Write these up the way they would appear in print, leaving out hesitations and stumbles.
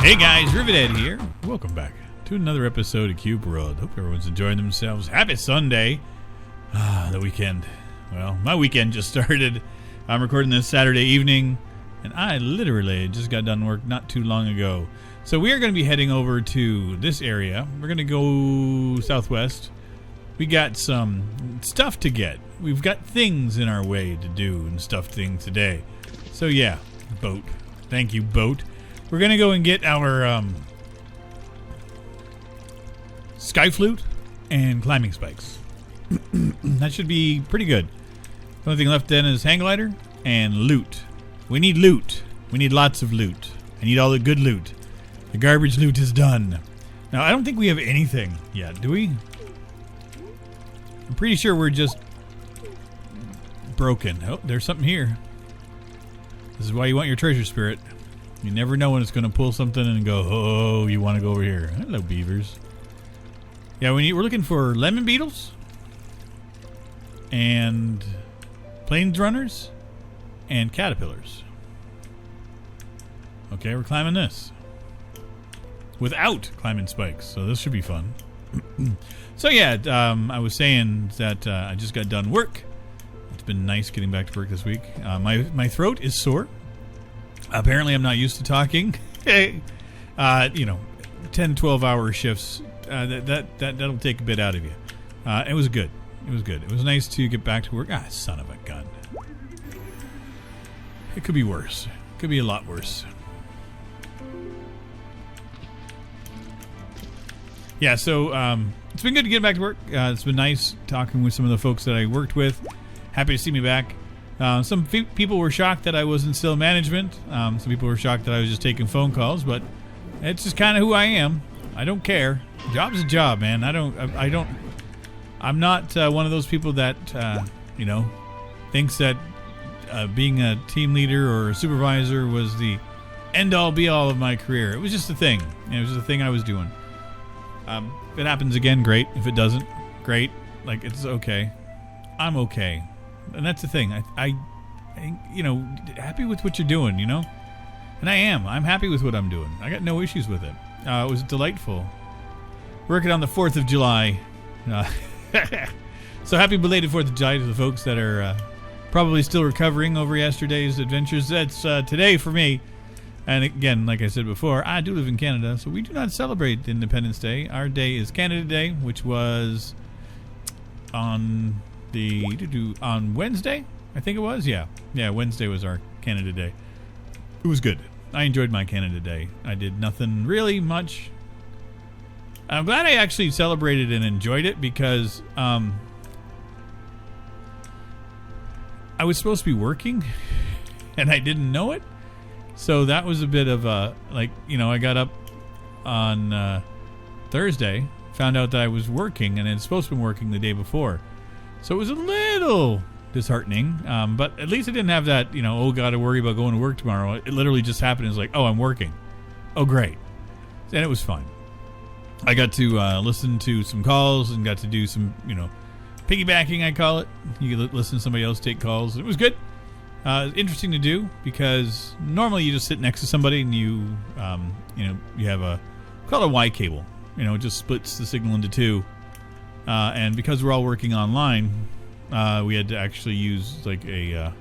Hey guys, Rivet here. Welcome back to another episode of Cube World. Hope everyone's enjoying themselves. Happy Sunday. The weekend. Well, my weekend just started. I'm recording this Saturday evening, and I literally just got done work not too long ago. So we are going to be heading over to this area. We're going to go southwest. We got some stuff to get. We've got things in our way to do and stuff things today. So yeah, boat. Thank you, boat. We're going to go and get our sky flute and climbing spikes. That should be pretty good. The only thing left then is hang glider and loot. We need loot. We need lots of loot. I need all the good loot. The garbage loot is done. Now, I don't think we have anything yet, do we? I'm pretty sure we're just broken. Oh, there's something here. This is why you want your treasure spirit. You never know when it's going to pull something and go, oh, you want to go over here. Hello, beavers. Yeah, we're looking for lemon beetles and plains runners and caterpillars. Okay, we're climbing this without climbing spikes, so this should be fun. So yeah, I was saying that I just got done work. It's been nice getting back to work this week. My throat is sore. Apparently, I'm not used to talking. 10, 12-hour shifts. That'll take a bit out of you. It was good. It was good. It was nice to get back to work. Ah, son of a gun. It could be worse. It could be a lot worse. Yeah, so it's been good to get back to work. It's been nice talking with some of the folks that I worked with. Happy to see me back. Some people were shocked that I wasn't still management. Some people were shocked that I was just taking phone calls, but it's just kind of who I am. I don't care. Job's a job, man. I'm not one of those people that, thinks that being a team leader or a supervisor was the end-all, be-all of my career. It was just a thing. It was just a thing I was doing. If it happens again, great. If it doesn't, great. Like, it's okay. I'm okay. And that's the thing. I happy with what you're doing, And I am. I'm happy with what I'm doing. I got no issues with it. It was delightful. Working on the 4th of July. So happy belated 4th of July to the folks that are probably still recovering over yesterday's adventures. That's today for me. And again, like I said before, I do live in Canada, so we do not celebrate Independence Day. Our day is Canada Day, which was on Wednesday, I think it was. Yeah, Wednesday was our Canada Day. It was good. I enjoyed my Canada Day. I did nothing really much. I'm glad I actually celebrated and enjoyed it because I was supposed to be working and I didn't know it. So that was a bit of a, I got up on Thursday, found out that I was working and it's supposed to be working the day before. So it was a little disheartening, but at least I didn't have that, oh, got to worry about going to work tomorrow. It literally just happened. It was like, oh, I'm working. Oh, great. And it was fun. I got to listen to some calls and got to do some, piggybacking, I call it. You can listen to somebody else take calls. It was good. Interesting to do because normally you just sit next to somebody and you have call it a Y cable. It just splits the signal into two. And because we're all working online, we had to actually use like a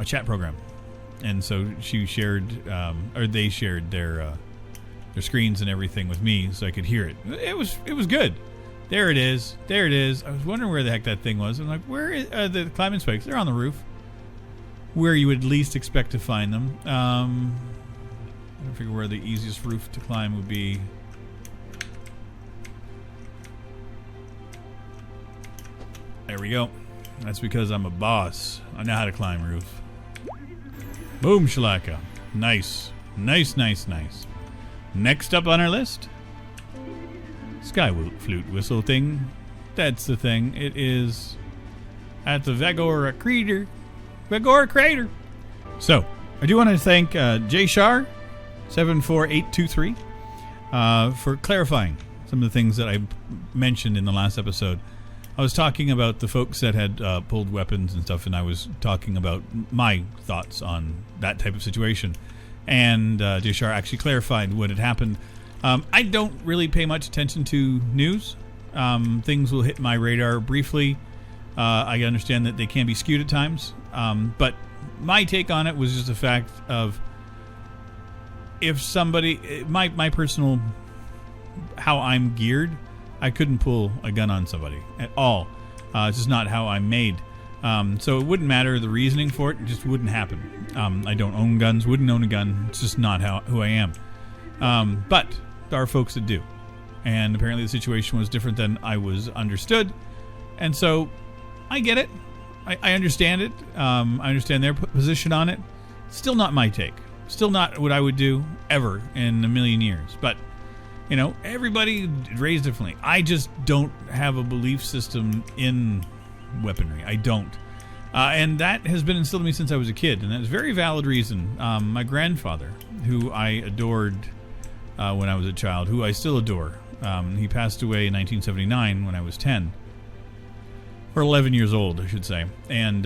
chat program, and so she shared, or they shared their screens and everything with me, so I could hear it. It was good. There it is. I was wondering where the heck that thing was. I'm like, where is the climbing spikes? They're on the roof, where you would least expect to find them. I don't figure where the easiest roof to climb would be. There we go. That's because I'm a boss. I know how to climb roof. Boom shalaka. Nice. Next up on our list, sky flute whistle thing. That's the thing. It is at the Gregor Crater. Gregor Crater. So, I do want to thank Jay Shar 74823 for clarifying some of the things that I mentioned in the last episode. I was talking about the folks that had pulled weapons and stuff, and I was talking about my thoughts on that type of situation. And JSHR actually clarified what had happened. I don't really pay much attention to news. Things will hit my radar briefly. I understand that they can be skewed at times. But my take on it was just the fact of if somebody, my personal, how I'm geared, I couldn't pull a gun on somebody at all. It's just not how I'm made. So it wouldn't matter the reasoning for it. It just wouldn't happen. I don't own guns, wouldn't own a gun. It's just not who I am. But there are folks that do. And apparently the situation was different than I was understood. And so I get it. I understand it. I understand their position on it. Still not my take. Still not what I would do ever in a million years. But, you know, everybody raised differently. I just don't have a belief system in weaponry. I don't. And that has been instilled in me since I was a kid. And that's a very valid reason. My grandfather, who I adored when I was a child, who I still adore, he passed away in 1979 when I was 10. Or 11 years old, I should say. And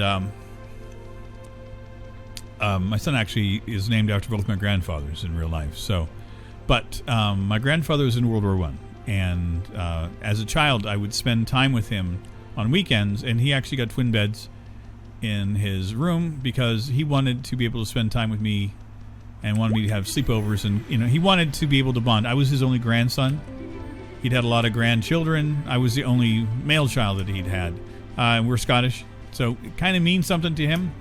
my son actually is named after both my grandfathers in real life. So, but my grandfather was in World War I. And as a child, I would spend time with him on weekends. And he actually got twin beds in his room because he wanted to be able to spend time with me and wanted me to have sleepovers. And, you know, he wanted to be able to bond. I was his only grandson. He'd had a lot of grandchildren. I was the only male child that he'd had. And we're Scottish, so it kind of means something to him.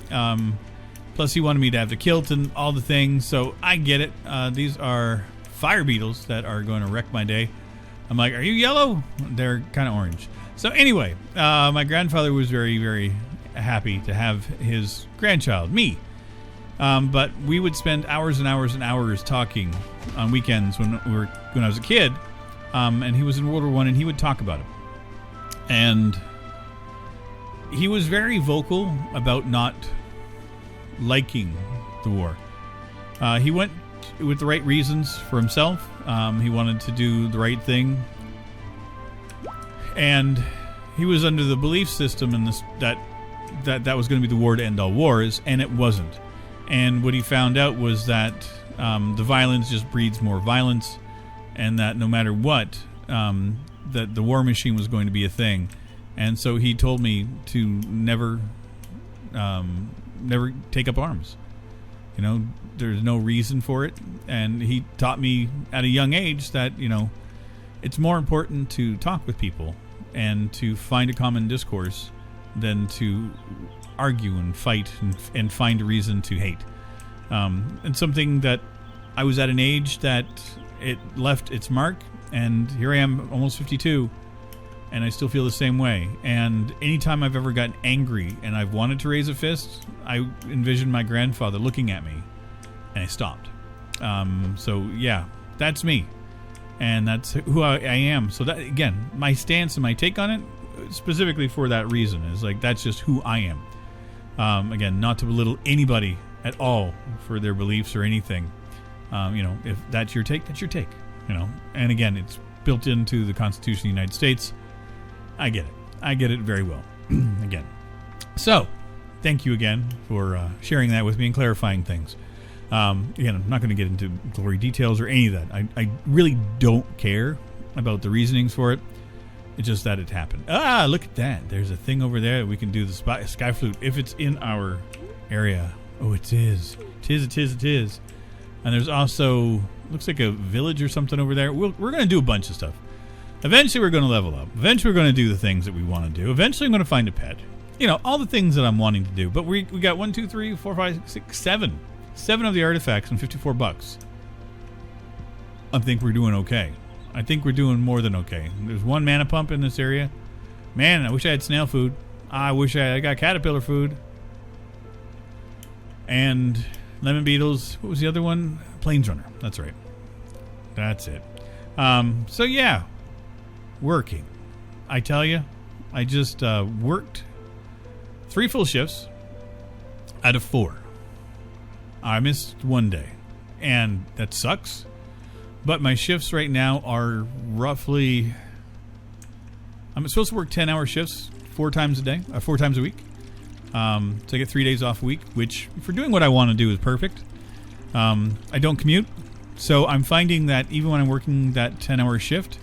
Plus, he wanted me to have the kilt and all the things, so I get it. These are fire beetles that are going to wreck my day. I'm like, are you yellow? They're kind of orange. So anyway, my grandfather was very, very happy to have his grandchild, me. But we would spend hours and hours and hours talking on weekends when I was a kid. And he was in World War I, and he would talk about it. And he was very vocal about not liking the war. He went with the right reasons for himself. He wanted to do the right thing. And he was under the belief system in this, that was going to be the war to end all wars, and it wasn't. And what he found out was that the violence just breeds more violence, and that no matter what, that the war machine was going to be a thing. And so he told me to never take up arms. You know, there's no reason for it. And he taught me at a young age that, you know, it's more important to talk with people and to find a common discourse than to argue and fight and find a reason to hate. And something that I was at an age that it left its mark, and here I am almost 52, and I still feel the same way. And anytime I've ever gotten angry and I've wanted to raise a fist, I envisioned my grandfather looking at me, and I stopped. So yeah, that's me, and that's who I am. So that, again, my stance and my take on it, specifically for that reason, is like, that's just who I am. Again, not to belittle anybody at all for their beliefs or anything. You know, if that's your take, that's your take. You know, and again, it's built into the Constitution of the United States. I get it. I get it very well. Again. So, thank you again for sharing that with me and clarifying things. Again, I'm not going to get into gory details or any of that. I really don't care about the reasonings for it. It's just that it happened. Ah, look at that. There's a thing over there that we can do the sky flute if it's in our area. Oh, it is. It is. And there's also, looks like a village or something over there. We're going to do a bunch of stuff. Eventually, we're going to level up. Eventually, we're going to do the things that we want to do. Eventually, I'm going to find a pet. You know, all the things that I'm wanting to do. But we got 1, 2, 3, 4, 5, 6, 7. 7 of the artifacts and $54. I think we're doing okay. I think we're doing more than okay. There's 1 mana pump in this area. Man, I wish I had snail food. I wish I got caterpillar food. And lemon beetles. What was the other one? Plains runner. That's right. That's it. So yeah, working. I tell you, I just worked 3 full shifts out of 4. I missed 1 day, and that sucks. But my shifts right now are roughly, I'm supposed to work 10-hour shifts 4 times a day, 4 times a week. So I get 3 days off a week, which for doing what I want to do is perfect. I don't commute, so I'm finding that even when I'm working that 10-hour shift,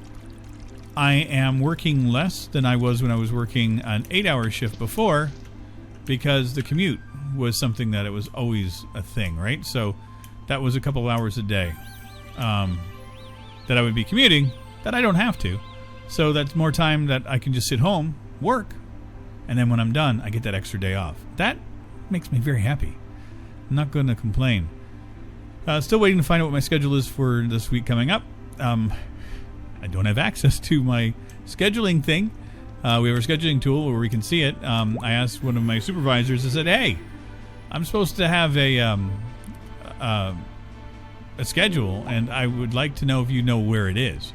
I am working less than I was when I was working an 8-hour shift before, because the commute was something that it was always a thing, right? So that was a couple of hours a day that I would be commuting that I don't have to. So that's more time that I can just sit home, work, and then when I'm done, I get that extra day off. That makes me very happy. I'm not going to complain. Still waiting to find out what my schedule is for this week coming up. I don't have access to my scheduling thing. We have a scheduling tool where we can see it. I asked one of my supervisors, I said, hey, I'm supposed to have a schedule, and I would like to know if you know where it is.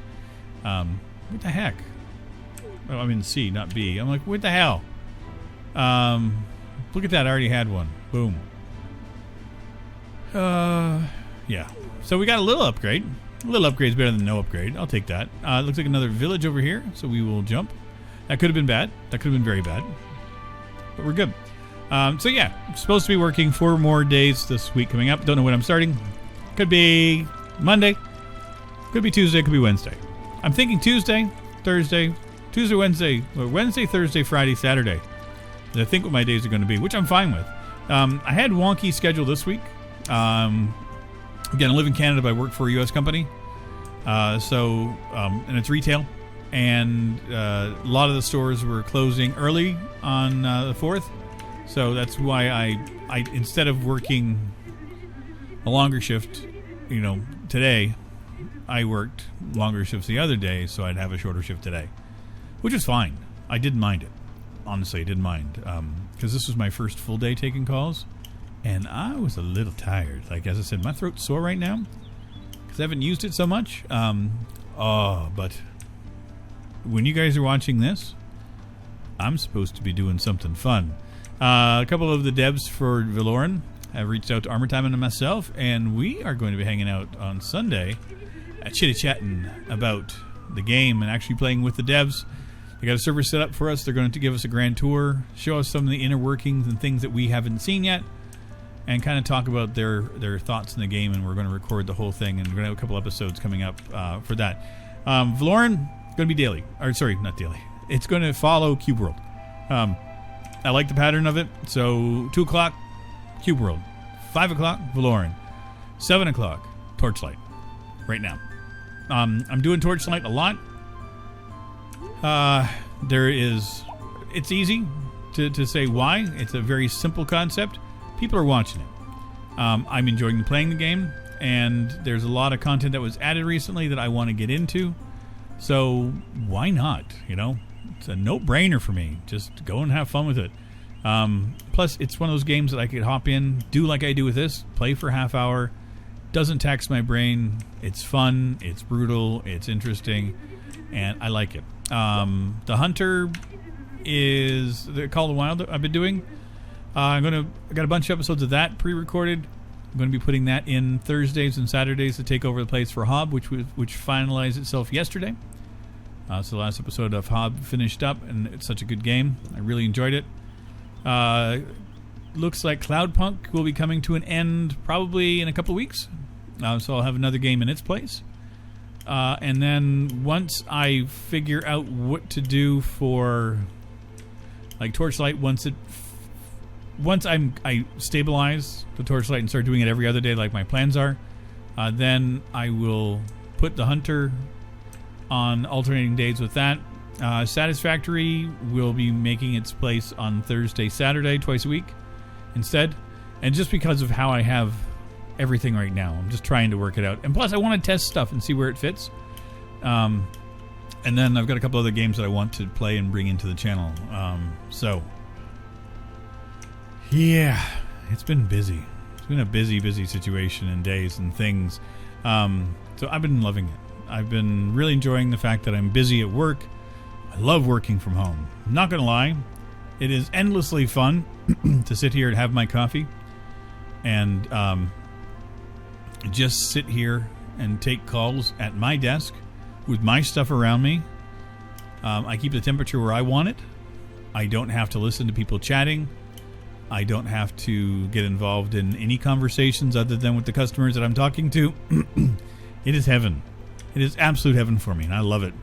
What the heck? Oh, I'm in C, not B. I'm like, what the hell? Look at that. I already had one. Boom. Yeah. So we got a little upgrade. A little upgrade is better than no upgrade. I'll take that. It looks like another village over here, so we will jump. That could have been bad. That could have been very bad. But we're good. So yeah, I'm supposed to be working 4 more days this week coming up. Don't know when I'm starting. Could be Monday. Could be Tuesday. Could be Wednesday. I'm thinking Tuesday, Thursday, Wednesday, Thursday, Friday, Saturday. And I think what my days are going to be, which I'm fine with. I had wonky schedule this week. Again, I live in Canada, but I work for a U.S. company. And it's retail. And a lot of the stores were closing early on the 4th. So that's why I instead of working a longer shift, today, I worked longer shifts the other day, so I'd have a shorter shift today, which was fine. I didn't mind it. Honestly, I didn't mind, because this was my first full day taking calls, and I was a little tired. Like, as I said, my throat's sore right now because I haven't used it so much. But when you guys are watching this, I'm supposed to be doing something fun. A couple of the devs for Valoran have reached out to Armor Time and myself, and we are going to be hanging out on Sunday, chitty-chatting about the game and actually playing with the devs. They got a server set up for us. They're going to give us a grand tour, show us some of the inner workings and things that we haven't seen yet, and kind of talk about their thoughts in the game. And we're going to record the whole thing, and we're going to have a couple episodes coming up for that. Valoran going to be daily, or sorry, not daily. It's going to follow Cube World. I like the pattern of it. So 2 o'clock, Cube World. 5 o'clock, Valoran. 7 o'clock, Torchlight. Right now, I'm doing Torchlight a lot. It's easy to say why. It's a very simple concept. People are watching it. I'm enjoying playing the game, and there's a lot of content that was added recently that I want to get into. So why not? It's a no-brainer for me. Just go and have fun with it. Plus, it's one of those games that I could hop in, do like I do with this, play for a half hour. Doesn't tax my brain. It's fun. It's brutal. It's interesting, and I like it. The Hunter is the Call of the Wild that I've been doing. I got a bunch of episodes of that pre-recorded. I'm going to be putting that in Thursdays and Saturdays to take over the place for Hob, which finalized itself yesterday. So the last episode of Hob finished up, and it's such a good game. I really enjoyed it. Looks like Cloudpunk will be coming to an end probably in a couple of weeks. So I'll have another game in its place. And then once I figure out what to do for like Torchlight, once I stabilize the Torchlight and start doing it every other day like my plans are, then I will put the Hunter on alternating days with that. Satisfactory will be making its place on Thursday, Saturday, twice a week instead. And just because of how I have everything right now, I'm just trying to work it out. And plus, I want to test stuff and see where it fits. And then I've got a couple other games that I want to play and bring into the channel. Yeah, it's been busy. It's been a busy situation and days and things. So I've been loving it. I've been really enjoying the fact that I'm busy at work. I love working from home. I'm not going to lie. It is endlessly fun to sit here and have my coffee and just sit here and take calls at my desk with my stuff around me. I keep the temperature where I want it. I don't have to listen to people chatting. I don't have to get involved in any conversations other than with the customers that I'm talking to. It is heaven. It is absolute heaven for me, and I love it.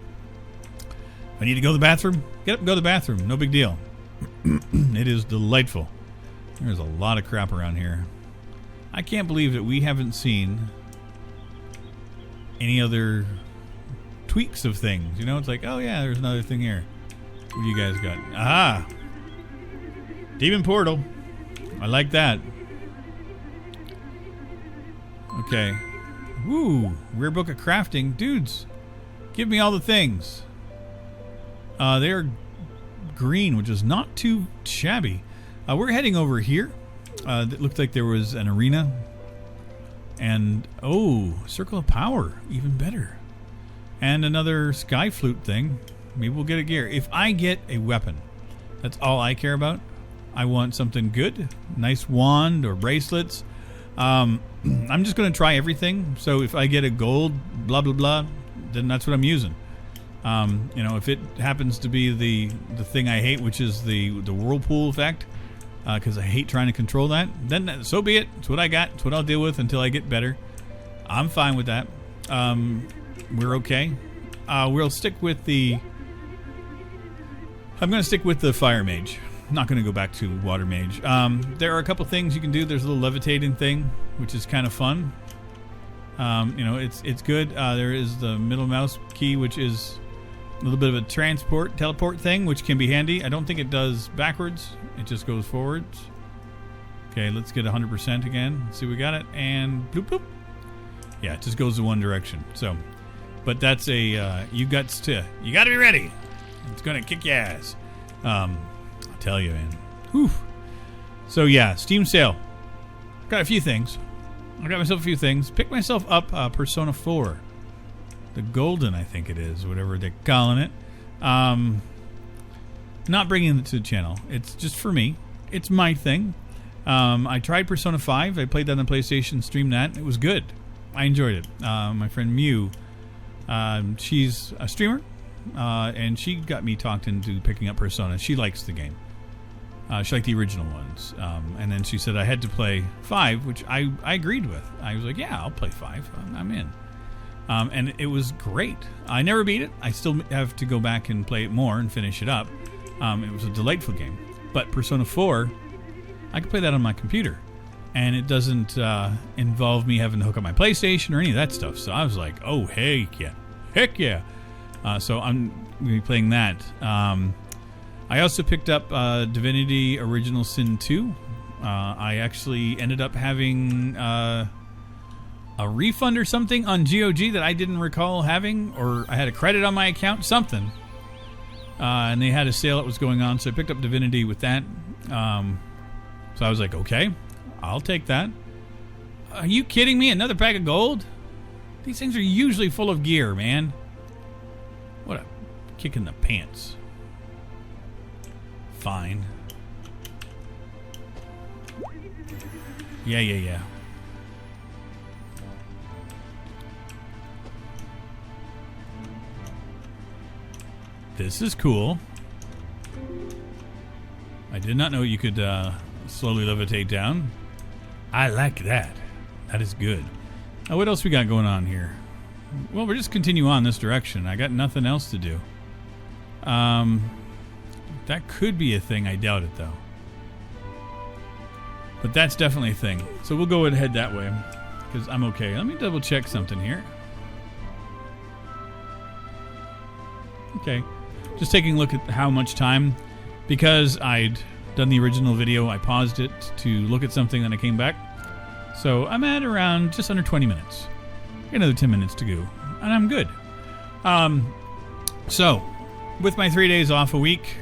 If I need to go to the bathroom, get up and go to the bathroom. No big deal. It is delightful. There's a lot of crap around here. I can't believe that we haven't seen any other tweaks of things. You know, it's like, oh yeah, there's another thing here. What do you guys got? Aha! Demon Portal. I like that. Okay. Woo! Rare Book of Crafting. Dudes, give me all the things. They're green, which is not too shabby. We're heading over here. It looked like there was an arena. And, oh, Circle of Power. Even better. And another Sky Flute thing. Maybe we'll get a gear. If I get a weapon, that's all I care about. I want something good. Nice wand or bracelets. I'm just going to try everything. So if I get a gold, blah, blah, blah, then that's what I'm using. You know, if it happens to be the thing I hate, which is the whirlpool effect, because I hate trying to control that, then so be it. It's what I got. It's what I'll deal with until I get better. I'm fine with that. We're okay. We'll stick with the... I'm going to stick with the Fire Mage. I'm not going to go back to Water Mage. There are a couple things you can do. There's a little levitating thing, which is kind of fun. You know, it's good. There is the middle mouse key, which is a little bit of a teleport thing, which can be handy. I don't think it does backwards. It just goes forwards. Okay, let's get 100% again. See, we got it. And bloop, bloop. Yeah, it just goes in one direction. So, but that's a, you got to be ready. It's going to kick your ass. I'll tell you, man. Whew. So, yeah, Steam sale. Got a few things. I got myself a few things. Picked myself up Persona 4. The Golden, I think it is, whatever they're calling it. Not bringing it to the channel. It's just for me. It's my thing. I tried Persona 5. I played that on the PlayStation, streamed that. It was good. I enjoyed it. My friend Mew, she's a streamer, and she got me talked into picking up Persona. She likes the game. She liked the original ones. And then she said I had to play 5, which I agreed with. I was like, yeah, I'll play 5. I'm in. And it was great. I never beat it. I still have to go back and play it more and finish it up. It was a delightful game. But Persona 4, I can play that on my computer. And it doesn't involve me having to hook up my PlayStation or any of that stuff. So I was like, oh, heck yeah. Heck yeah. So I'm going to be playing that. I also picked up Divinity Original Sin 2. I actually ended up having a refund or something on GOG that I didn't recall having, or I had a credit on my account, something. And they had a sale that was going on, so I picked up Divinity with that. So I was like, okay, I'll take that. Are you kidding me? Another pack of gold? These things are usually full of gear, man. What a kick in the pants. Fine. Yeah. This is cool. I did not know you could slowly levitate down. I like that. That is good. Now, what else we got going on here? Well, we'll just continue on this direction. I got nothing else to do. That could be a thing. I doubt it, though. But that's definitely a thing. So we'll go ahead that way, because I'm okay. Let me double check something here. Okay. Just taking a look at how much time. Because I'd done the original video, I paused it to look at something, then I came back. So I'm at around just under 20 minutes. Got another 10 minutes to go. And I'm good. So, with my 3 days off a week,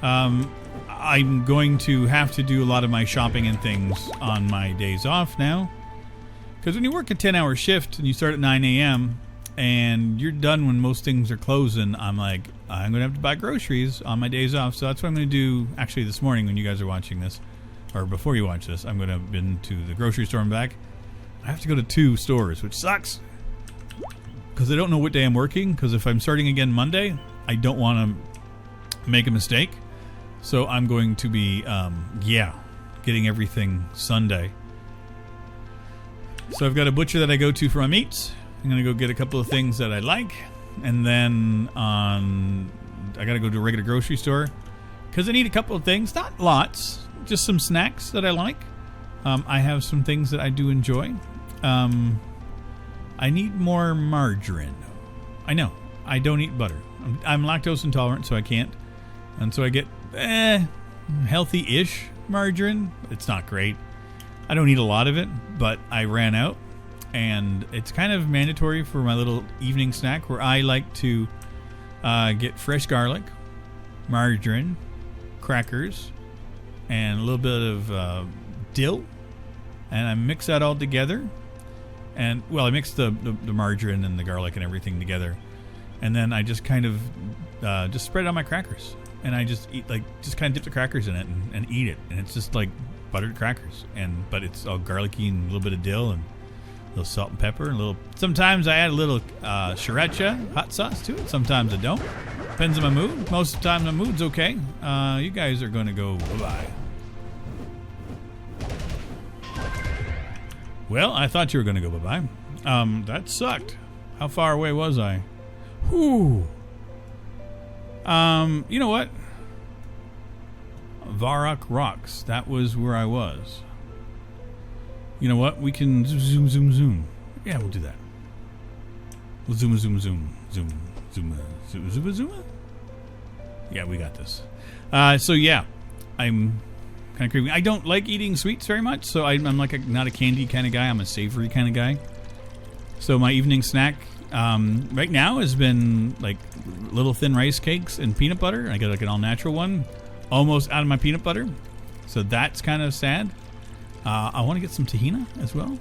I'm going to have to do a lot of my shopping and things on my days off now. Because when you work a 10-hour shift and you start at 9 a.m. and you're done when most things are closing, I'm like, I'm going to have to buy groceries on my days off. So that's what I'm going to do actually this morning when you guys are watching this. Or before you watch this, I'm going to have been to the grocery store and back. I have to go to 2 stores, which sucks. Because I don't know what day I'm working. Because if I'm starting again Monday, I don't want to make a mistake. So I'm going to be, getting everything Sunday. So I've got a butcher that I go to for my meats. I'm going to go get a couple of things that I like. And then I got to go to a regular grocery store because I need a couple of things. Not lots, just some snacks that I like. I have some things that I do enjoy. I need more margarine. I know. I don't eat butter. I'm lactose intolerant, so I can't. And so I get healthy-ish margarine. It's not great. I don't eat a lot of it, but I ran out. And it's kind of mandatory for my little evening snack where I like to get fresh garlic, margarine, crackers, and a little bit of dill. And I mix that all together. And, well, I mix the margarine and the garlic and everything together. And then I just kind of just spread it on my crackers. And I just eat, just kind of dip the crackers in it and eat it. And it's just like buttered crackers. But it's all garlicky and a little bit of dill and a little salt and pepper. And sometimes I add a little sriracha hot sauce to it. Sometimes I don't. Depends on my mood. Most of the time my mood's okay. You guys are going to go bye-bye. Well, I thought you were going to go bye-bye. That sucked. How far away was I? Whew. You know what? Varrock Rocks. That was where I was. You know what? We can zoom. Yeah, we'll do that. We'll zoom. Yeah, we got this. So yeah, I'm kind of craving. I don't like eating sweets very much, so I'm like not a candy kind of guy. I'm a savory kind of guy. So my evening snack right now has been like little thin rice cakes and peanut butter. I got like an all natural one, almost out of my peanut butter. So that's kind of sad. I want to get some tahina as well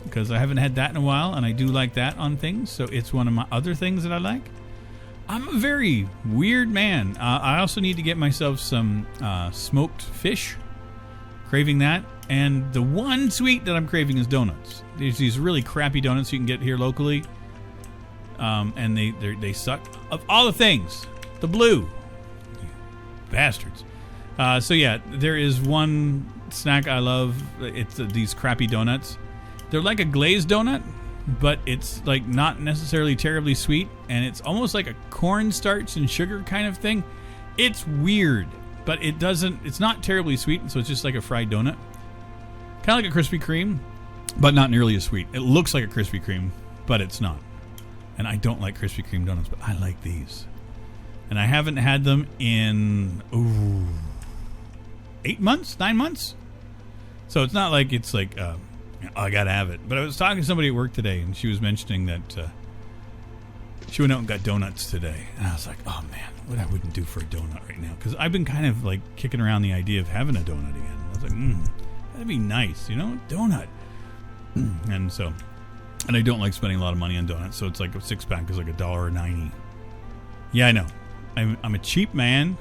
because I haven't had that in a while, and I do like that on things. So it's one of my other things that I like. I'm a very weird man. I also need to get myself some smoked fish. Craving that. And the one sweet that I'm craving is donuts. There's these really crappy donuts you can get here locally. And they suck. Of all the things, the blue. You bastards. So yeah, there is one snack I love. It's these crappy donuts. They're like a glazed donut, but it's like not necessarily terribly sweet, and it's almost like a cornstarch and sugar kind of thing. It's weird, but it's not terribly sweet, so it's just like a fried donut. Kind of like a Krispy Kreme, but not nearly as sweet. It looks like a Krispy Kreme, but it's not. And I don't like Krispy Kreme donuts, but I like these. And I haven't had them in 8 months, 9 months. So it's not like it's like I gotta have it. But I was talking to somebody at work today, and she was mentioning that she went out and got donuts today. And I was like, oh man, what I wouldn't do for a donut right now. Because I've been kind of like kicking around the idea of having a donut again. I was like, that'd be nice, donut. And I don't like spending a lot of money on donuts, so it's like a 6-pack is like $1.90. Yeah, I know. I'm a cheap man,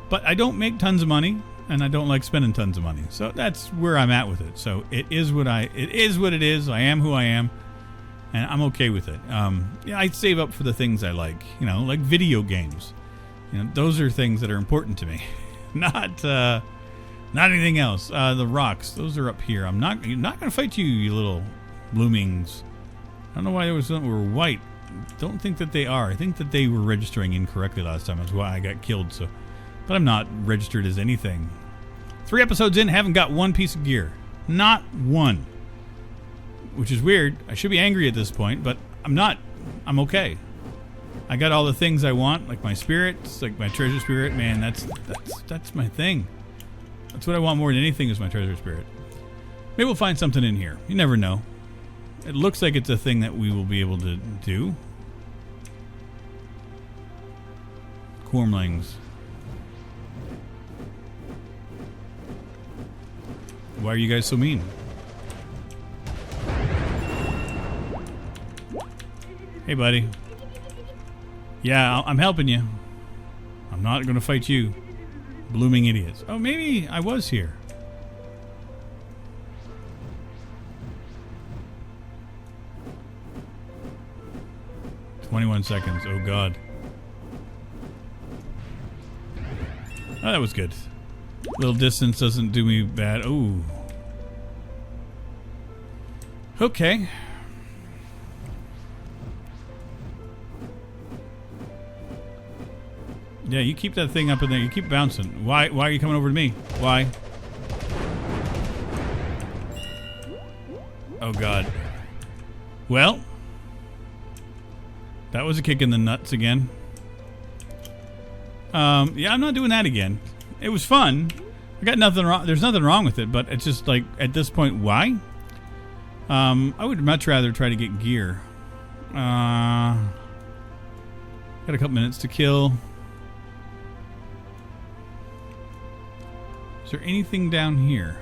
but I don't make tons of money, and I don't like spending tons of money. So that's where I'm at with it. So it is what it is. I am who I am, and I'm okay with it. I save up for the things I like, like video games. Those are things that are important to me, not anything else. The rocks, those are up here. I'm not going to fight you little bloomings. I don't know why they were white. Don't think that they are. I think that they were registering incorrectly last time. That's why I got killed. But I'm not registered as anything. 3 episodes in, haven't got one piece of gear. Not one. Which is weird. I should be angry at this point, but I'm not. I'm okay. I got all the things I want, like my spirits, like my treasure spirit. Man, that's my thing. That's what I want more than anything is my treasure spirit. Maybe we'll find something in here. You never know. It looks like it's a thing that we will be able to do. Cormlings. Why are you guys so mean? Hey, buddy. Yeah, I'm helping you. I'm not going to fight you. Blooming idiots. Oh, maybe I was here. "21 seconds. Oh, God. Oh, that was good. Little distance doesn't do me bad. Ooh. Okay. Yeah, you keep that thing up in there. You keep bouncing. Why are you coming over to me? Why? Oh, God. Well. That was a kick in the nuts again. Yeah, I'm not doing that again. It was fun. I got nothing wrong. There's nothing wrong with it, but it's just like, at this point, why? I would much rather try to get gear. Got a couple minutes to kill. Is there anything down here?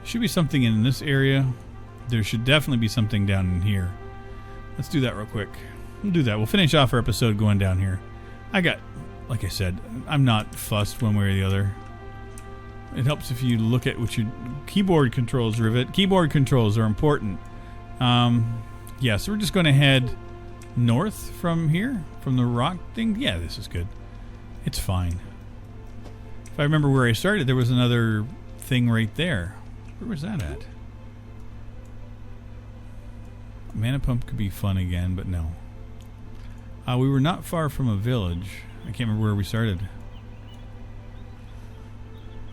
Should be something in this area. There should definitely be something down in here. Let's do that real quick. We'll do that. We'll finish off our episode going down here. Like I said, I'm not fussed one way or the other. It helps if you look at what your keyboard controls, Rivet. Keyboard controls are important. Yeah, so we're just going to head north from here, from the rock thing. Yeah, this is good. It's fine. If I remember where I started, there was another thing right there. Where was that at? Mana pump could be fun again, but no. We were not far from a village. I can't remember where we started.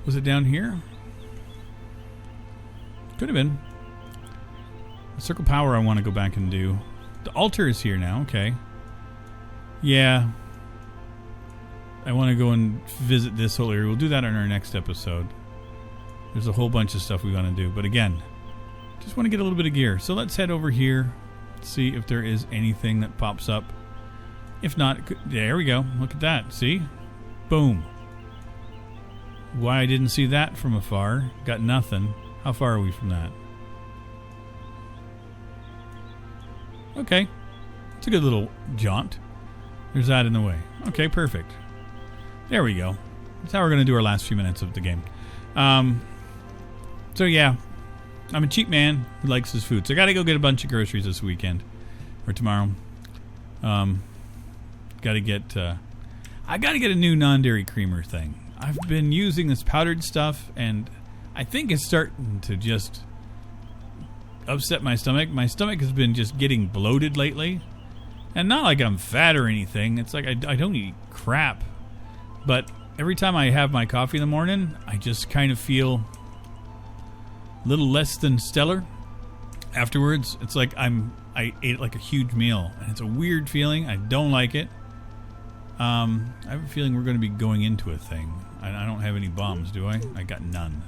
Was it down here? Could have been. The circle power I want to go back and do. The altar is here now. Okay. Yeah. I want to go and visit this whole area. We'll do that in our next episode. There's a whole bunch of stuff we want to do. But again, just want to get a little bit of gear. So let's head over here. See if there is anything that pops up. If not, there we go. Look at that. See? Boom. Why I didn't see that from afar. Got nothing. How far are we from that? Okay. It's a good little jaunt. There's that in the way. Okay, perfect. There we go. That's how we're going to do our last few minutes of the game. So yeah. I'm a cheap man who likes his food. So I got to go get a bunch of groceries this weekend. Or tomorrow. Gotta get I gotta get a new non-dairy creamer thing. I've been using this powdered stuff and I think it's starting to just upset my stomach. My stomach has been just getting bloated lately. And not like I'm fat or anything. It's like I don't eat crap. But every time I have my coffee in the morning, I just kind of feel a little less than stellar. Afterwards, it's like I ate like a huge meal. And it's a weird feeling. I don't like it. I have a feeling we're going to be going into a thing. I don't have any bombs, do I? I got none.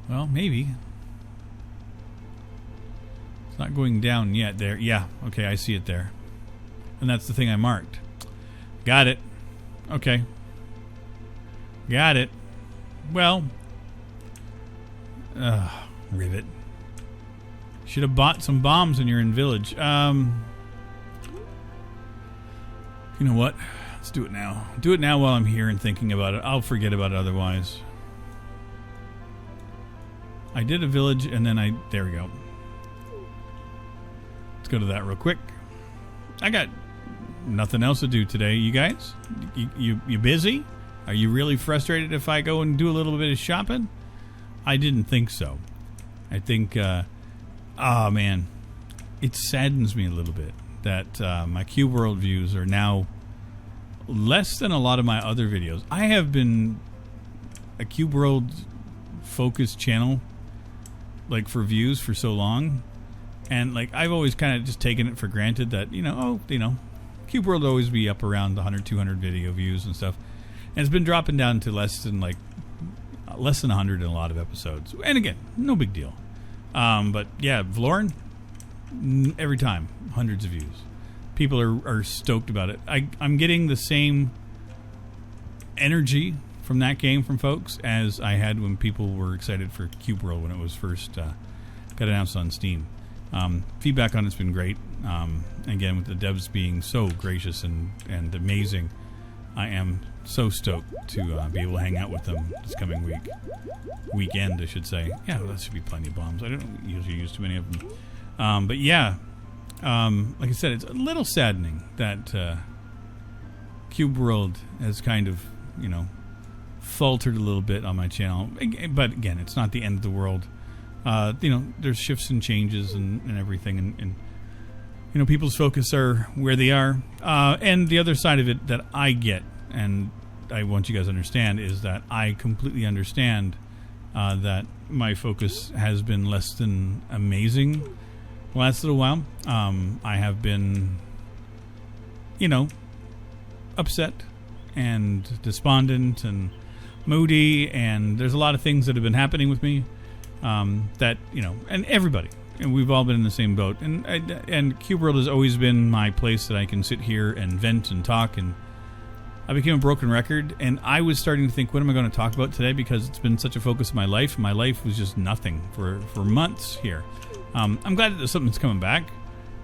Well, maybe. It's not going down yet there. Yeah, okay, I see it there. And that's the thing I marked. Got it. Okay. Got it. Well. Rivet. Should have bought some bombs when you're in village. You know what? Let's do it now. Do it now while I'm here and thinking about it. I'll forget about it otherwise. I did a village and then there we go. Let's go to that real quick. I got nothing else to do today. You guys? You busy? Are you really frustrated if I go and do a little bit of shopping? I didn't think so. I think, man, it saddens me a little bit that my Cube World views are now less than a lot of my other videos. I have been a Cube World focused channel like for views for so long, and like I've always kind of just taken it for granted that Cube World will always be up around 100 200 video views and stuff, and it's been dropping down to less than 100 in a lot of episodes. And again, no big deal. But yeah, Vlorin, every time, hundreds of views. People are stoked about it. I'm getting the same energy from that game from folks as I had when people were excited for Cube World when it was first got announced on Steam. Feedback on it's been great. Again, with the devs being so gracious and amazing, I am so stoked to be able to hang out with them this coming weekend, I should say. Yeah, that should be plenty of bombs. I don't usually use too many of them. But yeah, like I said, it's a little saddening that Cube World has kind of, faltered a little bit on my channel. But again, it's not the end of the world. There's shifts and changes and everything. And people's focus are where they are. And the other side of it that I get, and I want you guys to understand, is that I completely understand that my focus has been less than amazing the last little while. I have been, upset and despondent and moody, and there's a lot of things that have been happening with me that, and everybody, and we've all been in the same boat. And Cube World has always been my place that I can sit here and vent and talk, and I became a broken record, and I was starting to think, what am I going to talk about today? Because it's been such a focus of my life. My life was just nothing for months here. I'm glad that something's coming back.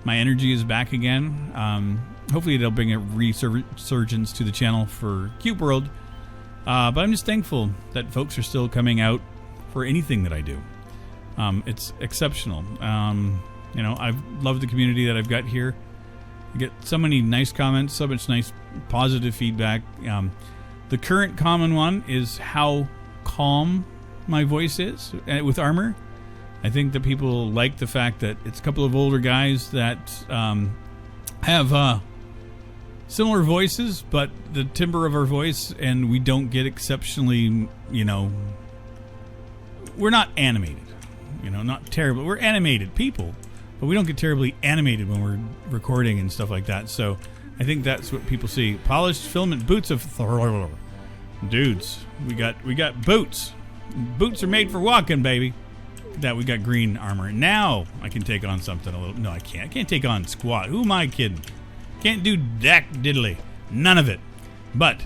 My energy is back again. Hopefully it'll bring a resurgence to the channel for Cube World. But I'm just thankful that folks are still coming out for anything that I do. It's exceptional. I've loved the community that I've got here. I get so many nice comments, so much nice positive feedback. The current common one is how calm my voice is with armor. I think that people like the fact that it's a couple of older guys that have similar voices, but the timbre of our voice, and we don't get exceptionally, we're not animated, not terrible. We're animated people, but we don't get terribly animated when we're recording and stuff like that. So I think that's what people see. Polished filament boots of dudes. We got boots. Boots are made for walking, baby. That we got green armor. Now I can take on something a little. No, I can't. I can't take on squat. Who am I kidding? Can't do dack diddly. None of it. But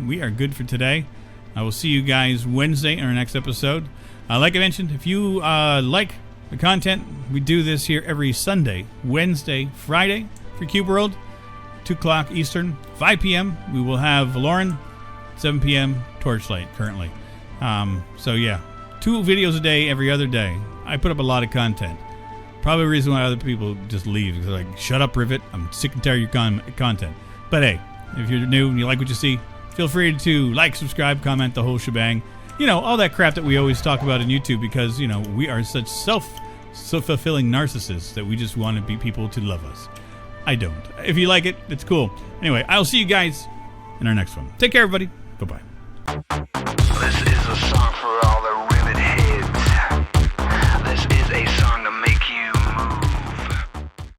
we are good for today. I will see you guys Wednesday in our next episode. Like I mentioned, if you like the content, we do this here every Sunday, Wednesday, Friday for Cube World, 2 o'clock Eastern, 5 p.m. We will have Valoran, 7 p.m. Torchlight currently. So yeah, 2 videos a day every other day. I put up a lot of content. Probably the reason why other people just leave is like, shut up, Rivet. I'm sick and tired of your content. But hey, if you're new and you like what you see, feel free to like, subscribe, comment, the whole shebang. All that crap that we always talk about in YouTube, because, we are such self-fulfilling narcissists that we just want to be people to love us. I don't. If you like it, it's cool. Anyway, I'll see you guys in our next one. Take care, everybody. Bye-bye.